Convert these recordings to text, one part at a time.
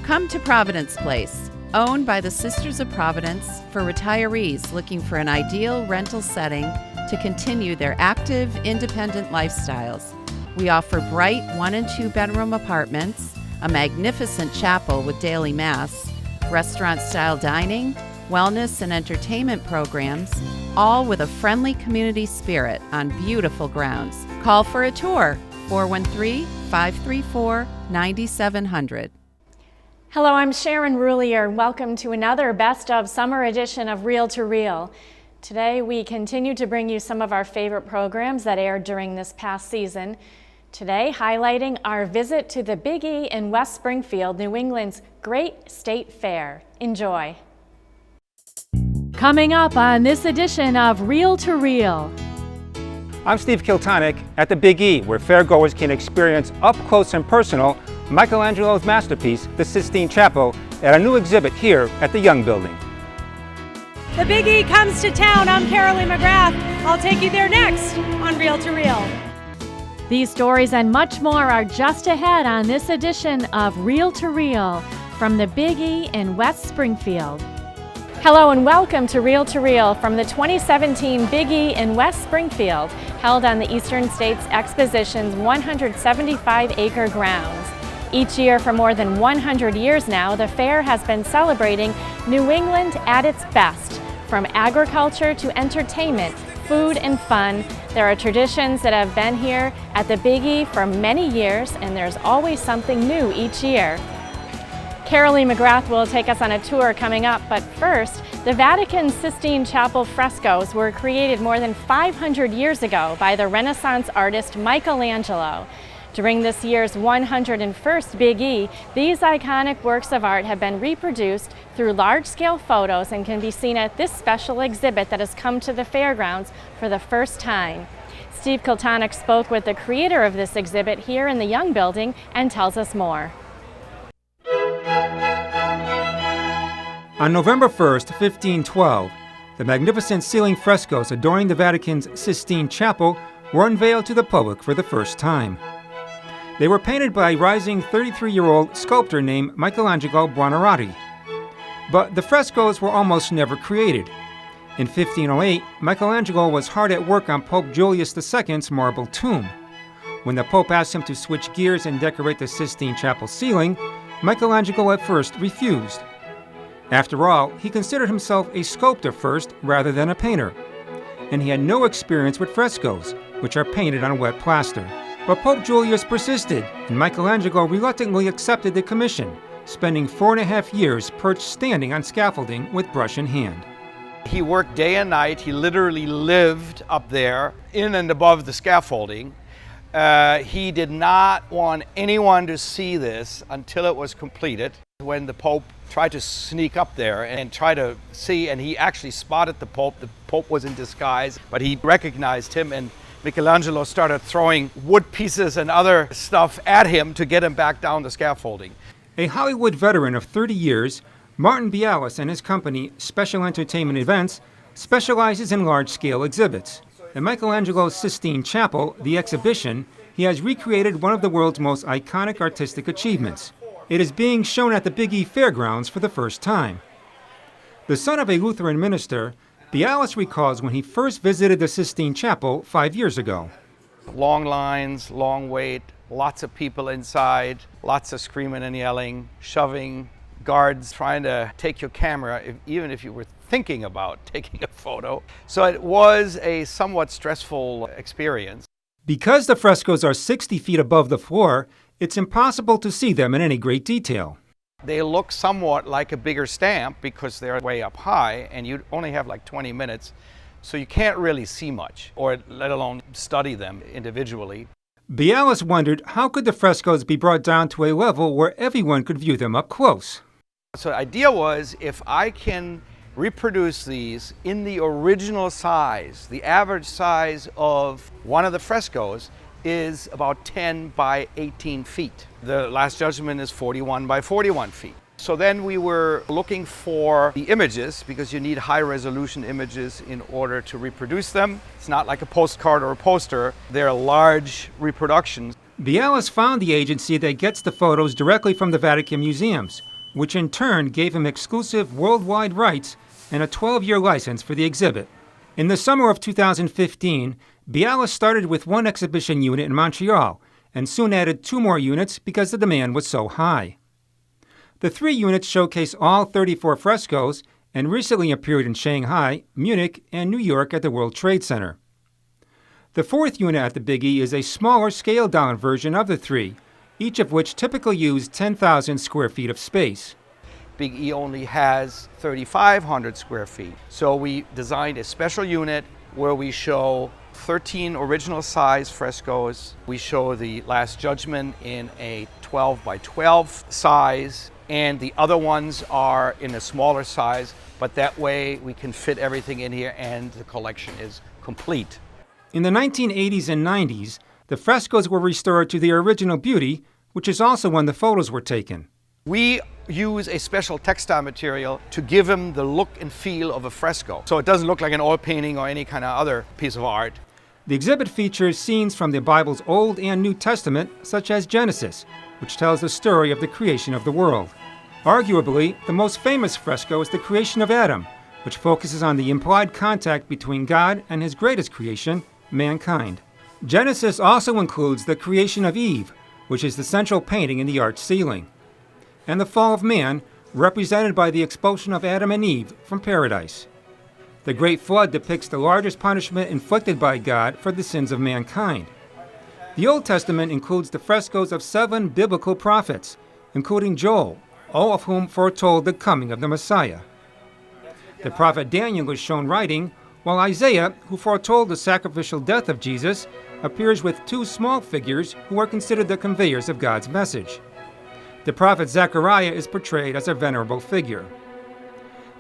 Come to Providence Place, owned by the Sisters of Providence for retirees looking for an ideal rental setting to continue their active, independent lifestyles. We offer bright 1 and 2 bedroom apartments, a magnificent chapel with daily mass, restaurant-style dining, wellness and entertainment programs, all with a friendly community spirit on beautiful grounds. Call for a tour, 413-534-9700. Hello, I'm Sharon Roulier. Welcome to another Best of Summer edition of Reel to Reel. Today we continue to bring you some of our favorite programs that aired during this past season. Today highlighting our visit to the Big E in West Springfield, New England's great state fair. Enjoy. Coming up on this edition of Reel to Reel. I'm Steve Kiltonick at the Big E, where fairgoers can experience up close and personal Michelangelo's masterpiece, the Sistine Chapel, at a new exhibit here at the Young Building. The Big E comes to town. I'm Carolee McGrath. I'll take you there next on Reel to Reel. These stories and much more are just ahead on this edition of Reel to Reel from the Big E in West Springfield. Hello and welcome to Reel from the 2017 Big E in West Springfield, held on the Eastern States Exposition's 175-acre grounds. Each year for more than 100 years now, the fair has been celebrating New England at its best. From agriculture to entertainment, food and fun, there are traditions that have been here at the Big E for many years, and there's always something new each year. Carolee McGrath will take us on a tour coming up, but first, the Vatican Sistine Chapel frescoes were created more than 500 years ago by the Renaissance artist Michelangelo. During this year's 101st Big E, these iconic works of art have been reproduced through large-scale photos and can be seen at this special exhibit that has come to the fairgrounds for the first time. Steve Kiltonick spoke with the creator of this exhibit here in the Young Building and tells us more. On November 1st, 1512, the magnificent ceiling frescoes adorning the Vatican's Sistine Chapel were unveiled to the public for the first time. They were painted by a rising 33-year-old sculptor named Michelangelo Buonarroti. But the frescoes were almost never created. In 1508, Michelangelo was hard at work on Pope Julius II's marble tomb. When the Pope asked him to switch gears and decorate the Sistine Chapel ceiling, Michelangelo at first refused. After all, he considered himself a sculptor first rather than a painter, and he had no experience with frescoes, which are painted on wet plaster. But Pope Julius persisted, and Michelangelo reluctantly accepted the commission, spending 4.5 years perched standing on scaffolding with brush in hand. He worked day and night. He literally lived up there, in and above the scaffolding. He did not want anyone to see this until it was completed. When the Pope tried to sneak up there and try to see, and he actually spotted the Pope was in disguise, but he recognized him, and Michelangelo started throwing wood pieces and other stuff at him to get him back down the scaffolding. A Hollywood veteran of 30 years, Martin Bialis and his company, Special Entertainment Events, specializes in large-scale exhibits. In Michelangelo's Sistine Chapel, the exhibition, he has recreated one of the world's most iconic artistic achievements. It is being shown at the Big E Fairgrounds for the first time. The son of a Lutheran minister, Bialis recalls when he first visited the Sistine Chapel 5 years ago. Long lines, long wait, lots of people inside, lots of screaming and yelling, shoving, guards trying to take your camera, even if you were thinking about taking a photo. So it was a somewhat stressful experience. Because the frescoes are 60 feet above the floor, it's impossible to see them in any great detail. They look somewhat like a bigger stamp because they're way up high, and you only have like 20 minutes, so you can't really see much, or let alone study them individually. Bialis wondered how could the frescoes be brought down to a level where everyone could view them up close. So the idea was, if I can reproduce these in the original size, the average size of one of the frescoes is about 10 by 18 feet. The Last Judgment is 41 by 41 feet. So then we were looking for the images, because you need high resolution images in order to reproduce them. It's not like a postcard or a poster. They're large reproductions. Bialis found the agency that gets the photos directly from the Vatican museums, which in turn gave him exclusive worldwide rights and a 12-year license for the exhibit. In the summer of 2015, Biala started with one exhibition unit in Montreal and soon added 2 more units because the demand was so high. The 3 units showcase all 34 frescoes and recently appeared in Shanghai, Munich, and New York at the World Trade Center. The 4th unit at the Big E is a smaller scaled-down version of the 3, each of which typically use 10,000 square feet of space. Big E only has 3,500 square feet. So we designed a special unit where we show 13 original size frescoes. We show the Last Judgment in a 12 by 12 size, and the other ones are in a smaller size, but that way we can fit everything in here and the collection is complete. In the 1980s and 90s, the frescoes were restored to their original beauty, which is also when the photos were taken. We use a special textile material to give them the look and feel of a fresco, so it doesn't look like an oil painting or any kind of other piece of art. The exhibit features scenes from the Bible's Old and New Testament, such as Genesis, which tells the story of the creation of the world. Arguably, the most famous fresco is the creation of Adam, which focuses on the implied contact between God and his greatest creation, mankind. Genesis also includes the creation of Eve, which is the central painting in the arch ceiling, and the fall of man, represented by the expulsion of Adam and Eve from paradise. The Great Flood depicts the largest punishment inflicted by God for the sins of mankind. The Old Testament includes the frescoes of 7 biblical prophets, including Joel, all of whom foretold the coming of the Messiah. The prophet Daniel is shown writing, while Isaiah, who foretold the sacrificial death of Jesus, appears with 2 small figures who are considered the conveyors of God's message. The prophet Zechariah is portrayed as a venerable figure.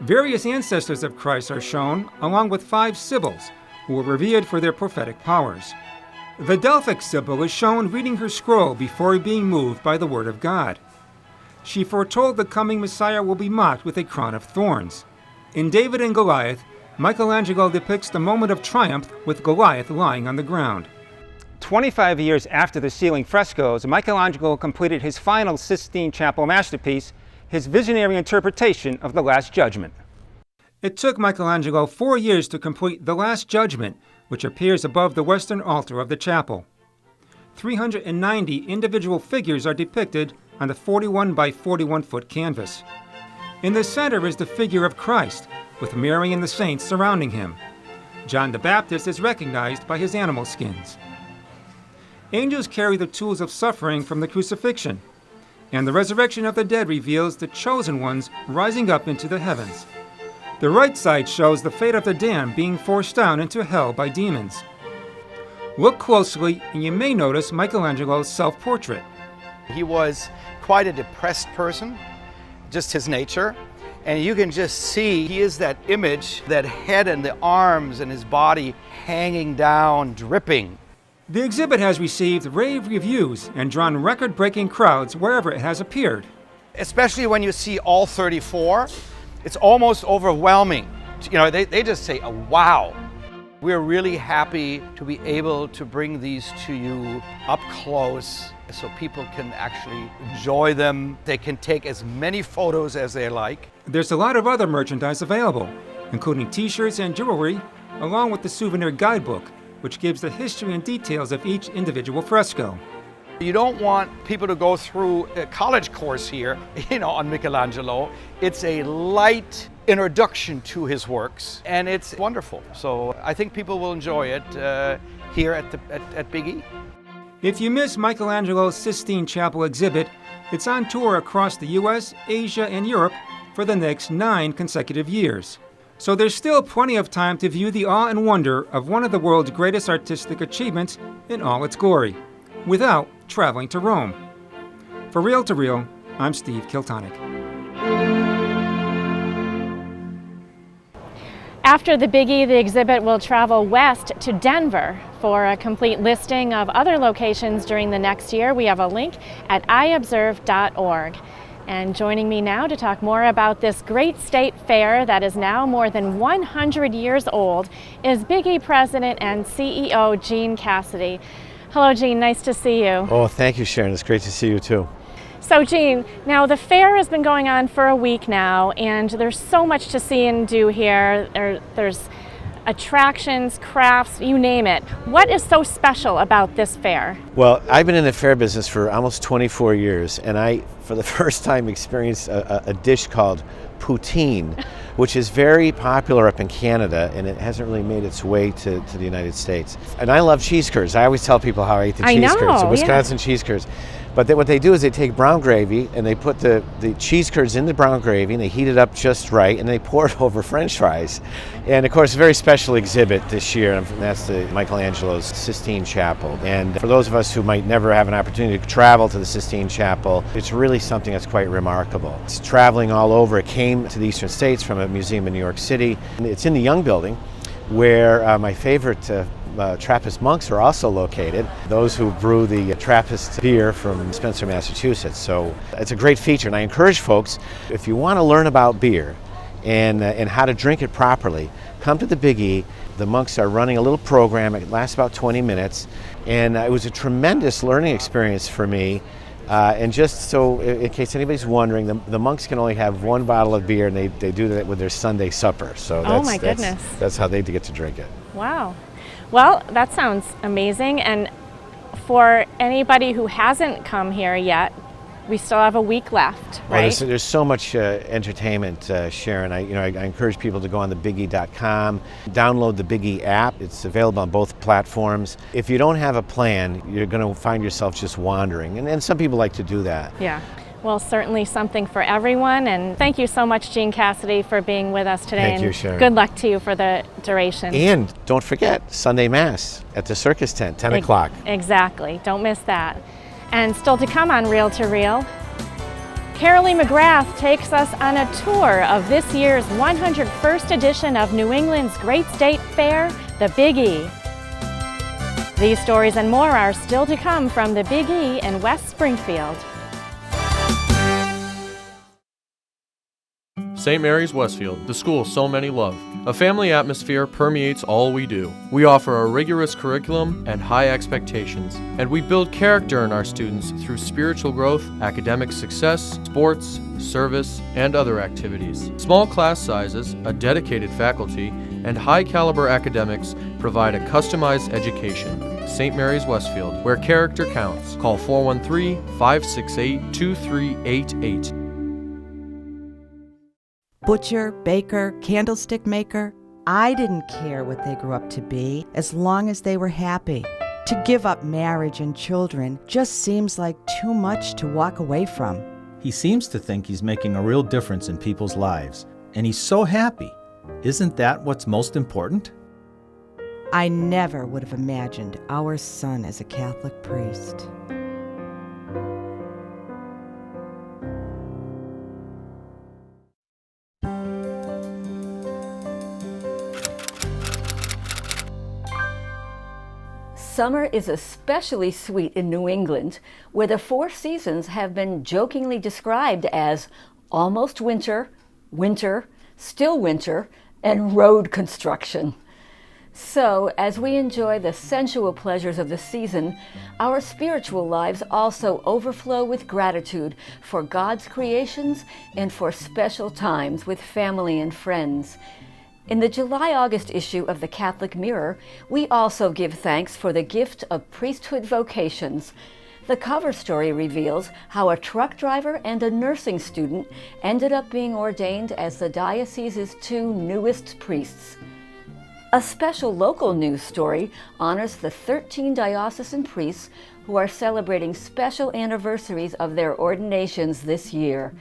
Various ancestors of Christ are shown, along with 5 sibyls, who were revered for their prophetic powers. The Delphic Sibyl is shown reading her scroll before being moved by the word of God. She foretold the coming Messiah will be mocked with a crown of thorns. In David and Goliath, Michelangelo depicts the moment of triumph with Goliath lying on the ground. 25 years after the ceiling frescoes, Michelangelo completed his final Sistine Chapel masterpiece, his visionary interpretation of the Last Judgment. It took Michelangelo 4 years to complete the Last Judgment, which appears above the western altar of the chapel. 390 individual figures are depicted on the 41 by 41 foot canvas. In the center is the figure of Christ, with Mary and the saints surrounding him. John the Baptist is recognized by his animal skins. Angels carry the tools of suffering from the crucifixion, and the resurrection of the dead reveals the chosen ones rising up into the heavens. The right side shows the fate of the damned being forced down into hell by demons. Look closely and you may notice Michelangelo's self-portrait. He was quite a depressed person, just his nature. And you can just see he is that image, that head and the arms and his body hanging down, dripping. The exhibit has received rave reviews and drawn record-breaking crowds wherever it has appeared. Especially when you see all 34, it's almost overwhelming. You know, they just say, oh, wow. We're really happy to be able to bring these to you up close so people can actually enjoy them. They can take as many photos as they like. There's a lot of other merchandise available, including t-shirts and jewelry, along with the souvenir guidebook, which gives the history and details of each individual fresco. You don't want people to go through a college course here, on Michelangelo. It's a light introduction to his works, and it's wonderful. So I think people will enjoy it here at Big E. If you miss Michelangelo's Sistine Chapel exhibit, it's on tour across the US, Asia, and Europe for the next 9 consecutive years. So there's still plenty of time to view the awe and wonder of one of the world's greatest artistic achievements in all its glory, without traveling to Rome. For Reel to Reel, I'm Steve Kiltonick. After the Big E, the exhibit will travel west to Denver. For a complete listing of other locations during the next year, we have a link at iobserve.org. And joining me now to talk more about this great state fair that is now more than 100 years old is Big E President and CEO Gene Cassidy. Hello, Gene. Nice to see you. Oh, thank you, Sharon. It's great to see you, too. So Jean, now the fair has been going on for a week now, and there's so much to see and do here. There's attractions, crafts, you name it. What is so special about this fair? Well, I've been in the fair business for almost 24 years, and I, for the first time, experienced a dish called poutine, which is very popular up in Canada, and it hasn't really made its way to the United States. And I love cheese curds. I always tell people how I eat the cheese curds, the Wisconsin cheese curds. But what they do is they take brown gravy and they put the cheese curds in the brown gravy and they heat it up just right and they pour it over French fries. And of course, a very special exhibit this year, and that's the Michelangelo's Sistine Chapel. And for those of us who might never have an opportunity to travel to the Sistine Chapel, it's really something that's quite remarkable. It's traveling all over. It came to the Eastern States from a museum in New York City. And it's in the Young Building, where my favorite Trappist monks are also located, those who brew the Trappist beer from Spencer, Massachusetts. So it's a great feature, and I encourage folks, if you want to learn about beer and how to drink it properly, come to the Big E. The monks are running a little program. It lasts about 20 minutes, and it was a tremendous learning experience for me. And just so, in case anybody's wondering, the monks can only have one bottle of beer, and they do that with their Sunday supper. So that's how they get to drink it. Wow. Well, that sounds amazing. And for anybody who hasn't come here yet, we still have a week left, right? There's so much entertainment, Sharon. I encourage people to go on thebiggie.com, download the Big E app. It's available on both platforms. If you don't have a plan, you're going to find yourself just wandering, and some people like to do that. Yeah. Well, certainly something for everyone, and thank you so much, Jean Cassidy, for being with us today. Thank you, Sharon. Good luck to you for the duration. And don't forget, Sunday Mass at the circus tent, 10 o'clock. Exactly. Don't miss that. And still to come on Reel to Reel, Carolee McGrath takes us on a tour of this year's 101st edition of New England's Great State Fair, the Big E. These stories and more are still to come from the Big E in West Springfield. St. Mary's Westfield, the school so many love. A family atmosphere permeates all we do. We offer a rigorous curriculum and high expectations, and we build character in our students through spiritual growth, academic success, sports, service, and other activities. Small class sizes, a dedicated faculty, and high-caliber academics provide a customized education. St. Mary's Westfield, where character counts. Call 413-568-2388. Butcher, baker, candlestick maker. I didn't care what they grew up to be, as long as they were happy. To give up marriage and children just seems like too much to walk away from. He seems to think he's making a real difference in people's lives, and he's so happy. Isn't that what's most important? I never would have imagined our son as a Catholic priest. Summer is especially sweet in New England, where the 4 seasons have been jokingly described as almost winter, winter, still winter, and road construction. So, as we enjoy the sensual pleasures of the season, our spiritual lives also overflow with gratitude for God's creations and for special times with family and friends. In the July-August issue of the Catholic Mirror, we also give thanks for the gift of priesthood vocations. The cover story reveals how a truck driver and a nursing student ended up being ordained as the diocese's 2 newest priests. A special local news story honors the 13 diocesan priests who are celebrating special anniversaries of their ordinations this year.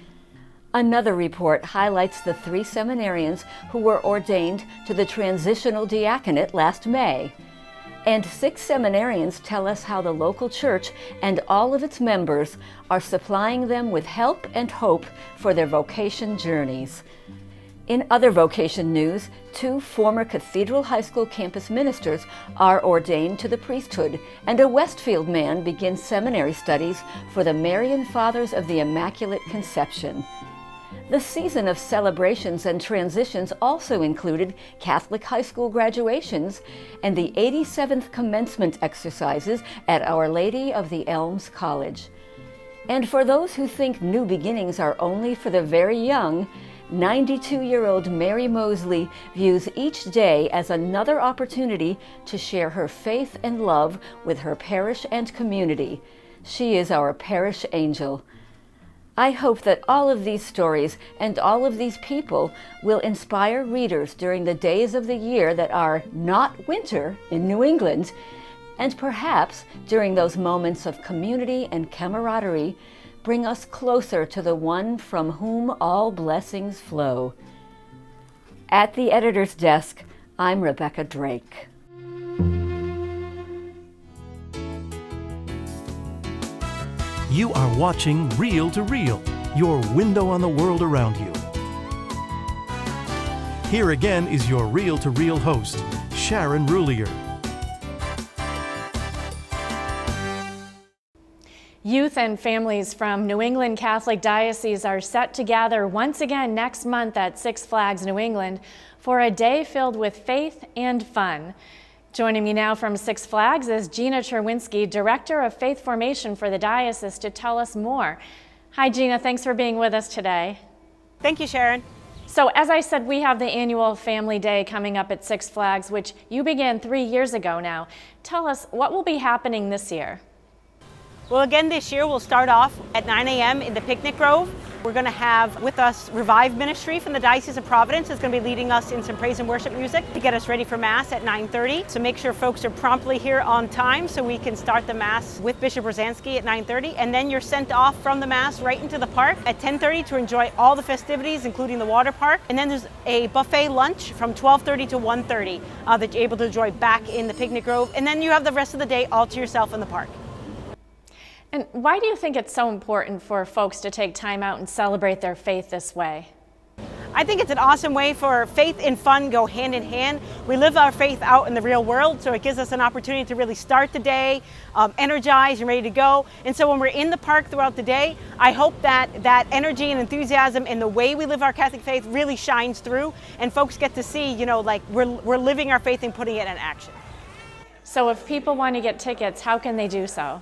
Another report highlights the 3 seminarians who were ordained to the transitional diaconate last May. And 6 seminarians tell us how the local church and all of its members are supplying them with help and hope for their vocation journeys. In other vocation news, 2 former Cathedral High School campus ministers are ordained to the priesthood, and a Westfield man begins seminary studies for the Marian Fathers of the Immaculate Conception. The season of celebrations and transitions also included Catholic high school graduations and the 87th commencement exercises at Our Lady of the Elms College. And for those who think new beginnings are only for the very young, 92-year-old Mary Mosley views each day as another opportunity to share her faith and love with her parish and community. She is our parish angel. I hope that all of these stories and all of these people will inspire readers during the days of the year that are not winter in New England, and perhaps during those moments of community and camaraderie, bring us closer to the one from whom all blessings flow. At the editor's desk, I'm Rebecca Drake. You are watching Reel to Reel, your window on the world around you. Here again is your Reel to Reel host, Sharon Roulier. Youth and families from New England Catholic Diocese are set to gather once again next month at Six Flags New England for a day filled with faith and fun. Joining me now from Six Flags is Gina Cherwinski, Director of Faith Formation for the Diocese, to tell us more. Hi Gina, thanks for being with us today. Thank you, Sharon. So as I said, we have the annual Family Day coming up at Six Flags, which you began 3 years ago now. Tell us, what will be happening this year? Well, again, this year we'll start off at 9 a.m. in the Picnic Grove. We're going to have with us Revive Ministry from the Diocese of Providence. It's going to be leading us in some praise and worship music to get us ready for Mass at 9:30. So make sure folks are promptly here on time so we can start the Mass with Bishop Rosansky at 9:30. And then you're sent off from the Mass right into the park at 10:30 to enjoy all the festivities, including the water park. And then there's a buffet lunch from 12:30 to 1:30 that you're able to enjoy back in the Picnic Grove. And then you have the rest of the day all to yourself in the park. And why do you think it's so important for folks to take time out and celebrate their faith this way? I think it's an awesome way for faith and fun go hand in hand. We live our faith out in the real world, so it gives us an opportunity to really start the day, energized and ready to go. And so when we're in the park throughout the day, I hope that that energy and enthusiasm and the way we live our Catholic faith really shines through, and folks get to see, you know, like we're living our faith and putting it in action. So if people want to get tickets, how can they do so?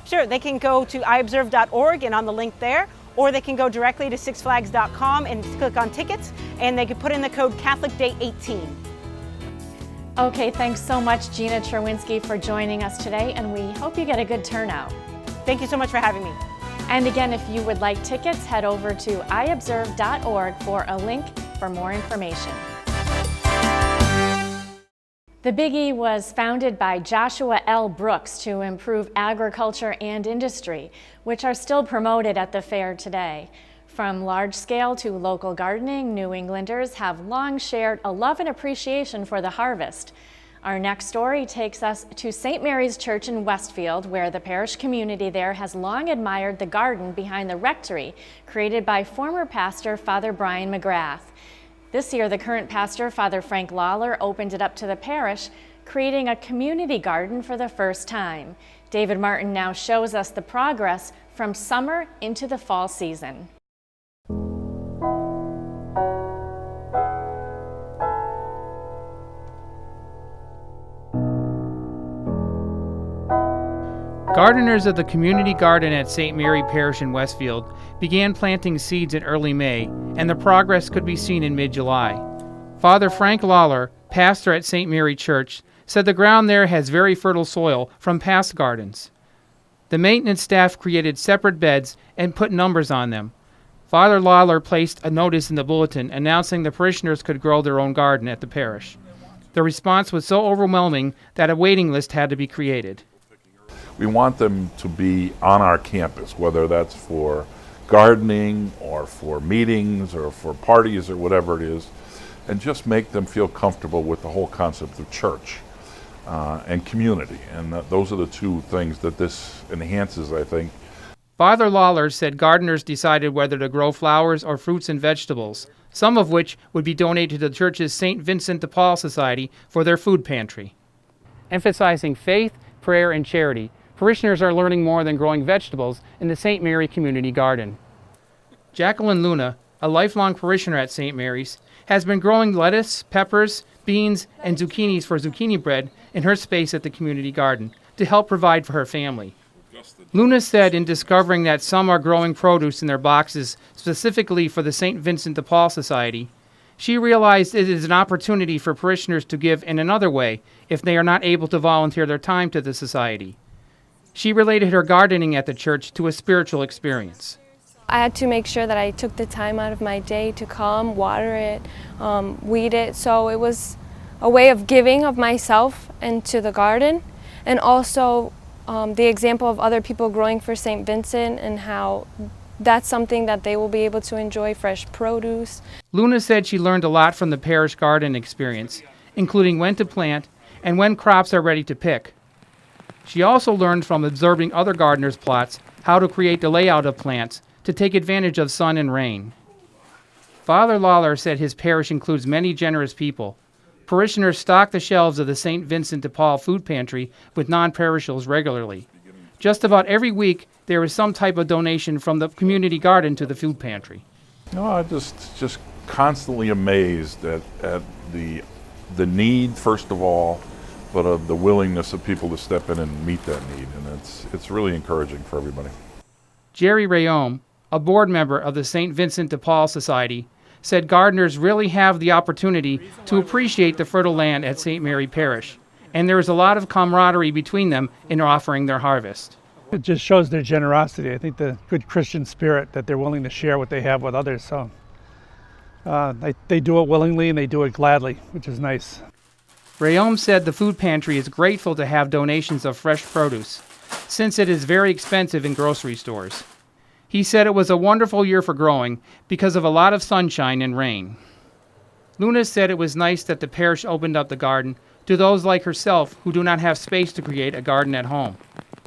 Sure, they can go to iobserve.org and on the link there, or they can go directly to sixflags.com and click on tickets, and they can put in the code CatholicDay18. Okay, thanks so much, Gina Cherwinski, for joining us today, and we hope you get a good turnout. Thank you so much for having me. And again, if you would like tickets, head over to iobserve.org for a link for more information. The Big E was founded by Joshua L. Brooks to improve agriculture and industry, which are still promoted at the fair today. From large scale to local gardening, New Englanders have long shared a love and appreciation for the harvest. Our next story takes us to St. Mary's Church in Westfield, where the parish community there has long admired the garden behind the rectory, created by former pastor Father Brian McGrath. This year, the current pastor, Father Frank Lawler, opened it up to the parish, creating a community garden for the first time. David Martin now shows us the progress from summer into the fall season. Gardeners of the community garden at St. Mary Parish in Westfield began planting seeds in early May, and the progress could be seen in mid-July. Father Frank Lawler, pastor at St. Mary Church, said the ground there has very fertile soil from past gardens. The maintenance staff created separate beds and put numbers on them. Father Lawler placed a notice in the bulletin announcing the parishioners could grow their own garden at the parish. The response was so overwhelming that a waiting list had to be created. We want them to be on our campus, whether that's for gardening or for meetings or for parties or whatever it is, and just make them feel comfortable with the whole concept of church and community. And those are the two things that this enhances, I think. Father Lawler said gardeners decided whether to grow flowers or fruits and vegetables, some of which would be donated to the church's St. Vincent de Paul Society for their food pantry. Emphasizing faith, prayer, and charity, parishioners are learning more than growing vegetables in the St. Mary Community Garden. Jacqueline Luna, a lifelong parishioner at St. Mary's, has been growing lettuce, peppers, beans, and zucchinis for zucchini bread in her space at the community garden to help provide for her family. Luna said in discovering that some are growing produce in their boxes specifically for the St. Vincent de Paul Society, she realized it is an opportunity for parishioners to give in another way if they are not able to volunteer their time to the society. She related her gardening at the church to a spiritual experience. I had to make sure that I took the time out of my day to come, water it, weed it. So it was a way of giving of myself into the garden, and also the example of other people growing for St. Vincent and how that's something that they will be able to enjoy, fresh produce. Luna said she learned a lot from the parish garden experience, including when to plant and when crops are ready to pick. She also learned from observing other gardeners' plots how to create the layout of plants to take advantage of sun and rain. Father Lawler said his parish includes many generous people. Parishioners stock the shelves of the St. Vincent de Paul food pantry with non-perishables regularly. Just about every week, there is some type of donation from the community garden to the food pantry. No, I'm just constantly amazed at the need, first of all, but of the willingness of people to step in and meet that need, and it's really encouraging for everybody. Jerry Rayome, a board member of the St. Vincent de Paul Society, said gardeners really have the opportunity to appreciate the fertile land at St. Mary Parish, and there is a lot of camaraderie between them in offering their harvest. It just shows their generosity. I think the good Christian spirit that they're willing to share what they have with others. So they do it willingly and they do it gladly, which is nice. Rayome said the food pantry is grateful to have donations of fresh produce, since it is very expensive in grocery stores. He said it was a wonderful year for growing because of a lot of sunshine and rain. Luna said it was nice that the parish opened up the garden to those like herself who do not have space to create a garden at home.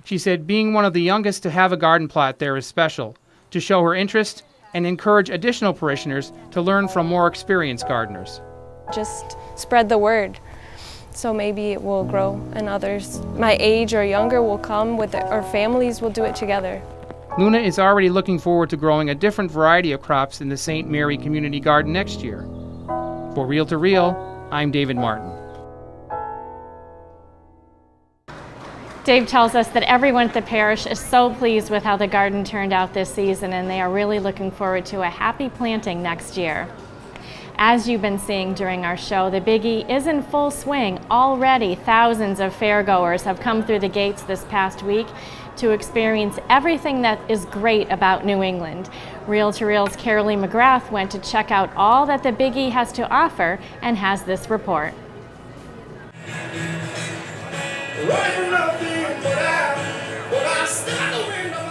She said being one of the youngest to have a garden plot there is special, to show her interest and encourage additional parishioners to learn from more experienced gardeners. Just spread the word, so maybe it will grow and others my age or younger will come with it, or families will do it together. Luna is already looking forward to growing a different variety of crops in the St. Mary Community Garden next year. For Reel to Reel, I'm David Martin. Dave tells us that everyone at the parish is so pleased with how the garden turned out this season, and they are really looking forward to a happy planting next year. As you've been seeing during our show, the Big E is in full swing. Already, thousands of fairgoers have come through the gates this past week to experience everything that is great about New England. Reel to Reel's Carolee McGrath went to check out all that the Big E has to offer and has this report.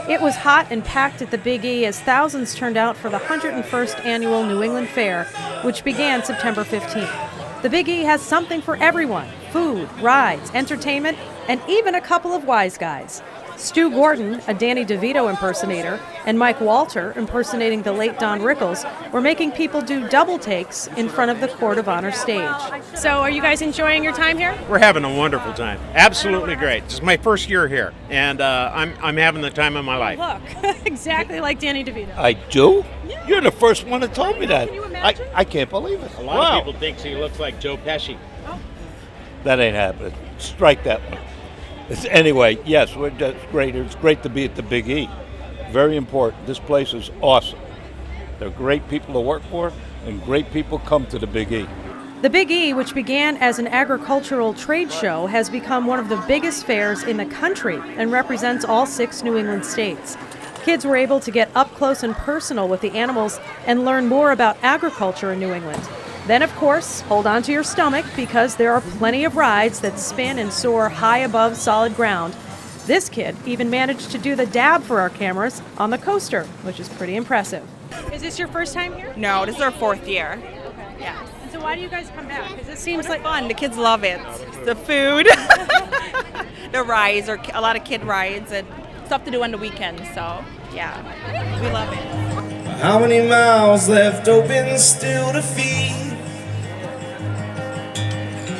It was hot and packed at the Big E as thousands turned out for the 101st Annual New England Fair, which began September 15th. The Big E has something for everyone: food, rides, entertainment, and even a couple of wise guys. Stu Gordon, a Danny DeVito impersonator, and Mike Walter, impersonating the late Don Rickles, were making people do double takes in front of the Court of Honor stage. So are you guys enjoying your time here? We're having a wonderful time. Absolutely great. This is my first year here, and I'm having the time of my life. Look, exactly like Danny DeVito. I do? Yeah. You're the first one that told me that. Can you imagine? I can't believe it. A lot of people think he looks like Joe Pesci. Oh. That ain't happening. Strike that one. Anyway, yes, that's great. It's great to be at the Big E. Very important. This place is awesome. They're great people to work for, and great people come to the Big E. The Big E, which began as an agricultural trade show, has become one of the biggest fairs in the country and represents all 6 New England states. Kids were able to get up close and personal with the animals and learn more about agriculture in New England. Then, of course, hold on to your stomach because there are plenty of rides that spin and soar high above solid ground. This kid even managed to do the dab for our cameras on the coaster, which is pretty impressive. Is this your first time here? No, this is our 4th year. Okay. Yeah. And so why do you guys come back? Because it seems like fun. The kids love it. The food, the rides, or a lot of kid rides, and stuff to do on the weekends. So, yeah, we love it. How many miles left open still to feed?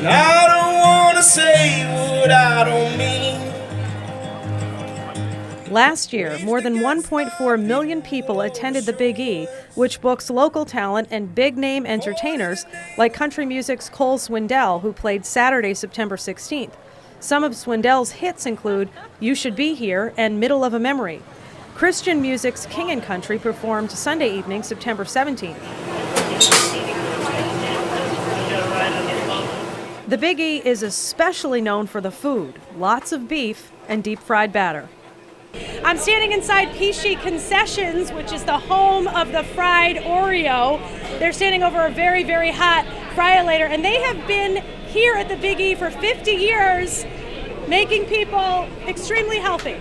I don't want to say what I don't mean. Last year, more than 1.4 million people attended the Big E, which books local talent and big-name entertainers like country music's Cole Swindell, who played Saturday, September 16th. Some of Swindell's hits include You Should Be Here and Middle of a Memory. Christian music's King and Country performed Sunday evening, September 17th. The Big E is especially known for the food, lots of beef and deep-fried batter. I'm standing inside Peachy Concessions, which is the home of the fried Oreo. They're standing over a very, very hot fry-o-lator, and they have been here at the Big E for 50 years, making people extremely healthy.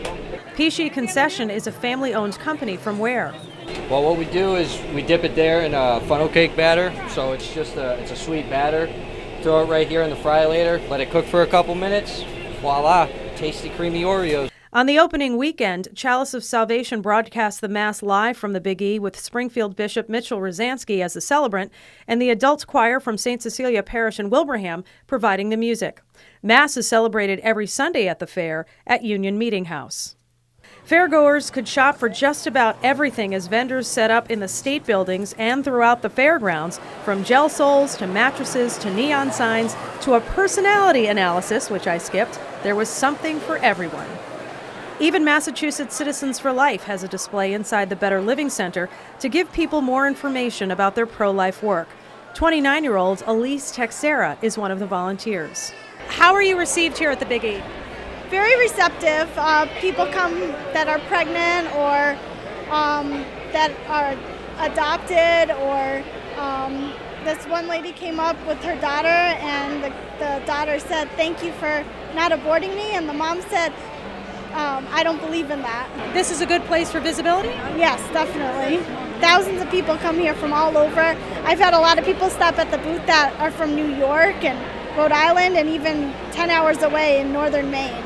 Peachy Concession is a family-owned company from where? Well, what we do is we dip it there in a funnel cake batter, so it's just it's a sweet batter. Throw it right here in the fry-o-lator, let it cook for a couple minutes. Voila, tasty, creamy Oreos. On the opening weekend, Chalice of Salvation broadcast the Mass live from the Big E with Springfield Bishop Mitchell Rosansky as the celebrant and the adult choir from St. Cecilia Parish in Wilbraham providing the music. Mass is celebrated every Sunday at the fair at Union Meeting House. Fairgoers could shop for just about everything as vendors set up in the state buildings and throughout the fairgrounds, from gel soles to mattresses to neon signs to a personality analysis, which I skipped. There was something for everyone. Even Massachusetts Citizens for Life has a display inside the Better Living Center to give people more information about their pro-life work. 29-year-old Elise Texera is one of the volunteers. How are you received here at the Big E? Very receptive. People come that are pregnant or that are adopted, or this one lady came up with her daughter, and the daughter said, "Thank you for not aborting me," and the mom said, I don't believe in that. This is a good place for visibility? Yes, definitely. Thousands of people come here from all over. I've had a lot of people stop at the booth that are from New York and Rhode Island and even 10 hours away in northern Maine.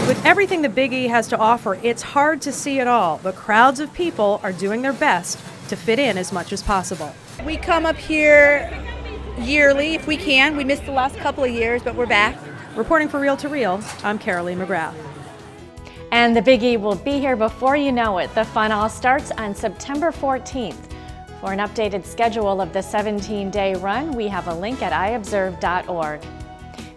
With everything the Big E has to offer, it's hard to see it all, but crowds of people are doing their best to fit in as much as possible. We come up here yearly if we can. We missed the last couple of years, but we're back. Reporting for Reel to Reel, I'm Carolee McGrath. And the Big E will be here before you know it. The fun all starts on September 14th. For an updated schedule of the 17-day run, we have a link at iobserve.org.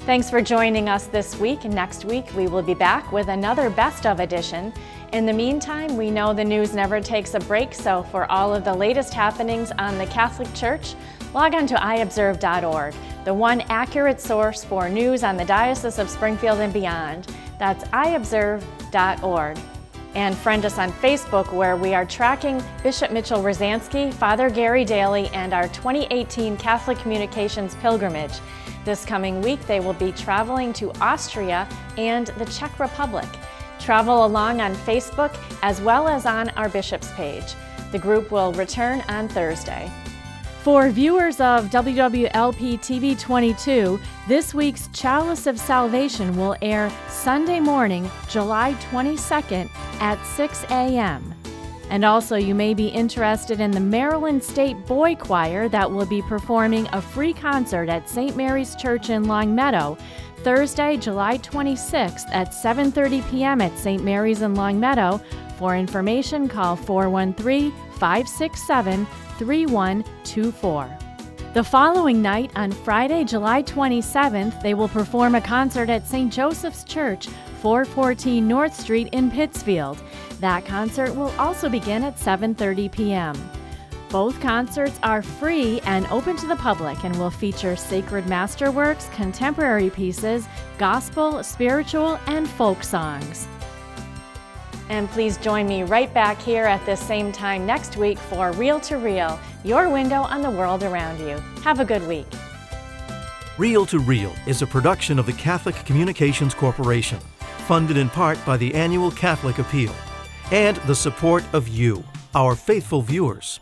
Thanks for joining us this week. Next week, we will be back with another Best Of edition. In the meantime, we know the news never takes a break, so for all of the latest happenings on the Catholic Church, log on to iobserve.org, the one accurate source for news on the Diocese of Springfield and beyond. That's iobserve.org. And friend us on Facebook, where we are tracking Bishop Mitchell Rosansky, Father Gary Daly, and our 2018 Catholic Communications Pilgrimage. This coming week, they will be traveling to Austria and the Czech Republic. Travel along on Facebook as well as on our Bishop's page. The group will return on Thursday. For viewers of WWLP TV 22, this week's Chalice of Salvation will air Sunday morning, July 22nd at 6 a.m. And also, you may be interested in the Maryland State Boy Choir that will be performing a free concert at St. Mary's Church in Longmeadow, Thursday, July 26th at 7:30 p.m. at St. Mary's in Longmeadow. For information, call 413-567-3124. The following night, on Friday, July 27th, they will perform a concert at St. Joseph's Church, 414 North Street in Pittsfield. That concert will also begin at 7:30 p.m. Both concerts are free and open to the public and will feature sacred masterworks, contemporary pieces, gospel, spiritual, and folk songs. And please join me right back here at this same time next week for Reel to Reel, your window on the world around you. Have a good week. Reel to Reel is a production of the Catholic Communications Corporation, funded in part by the annual Catholic Appeal, and the support of you, our faithful viewers.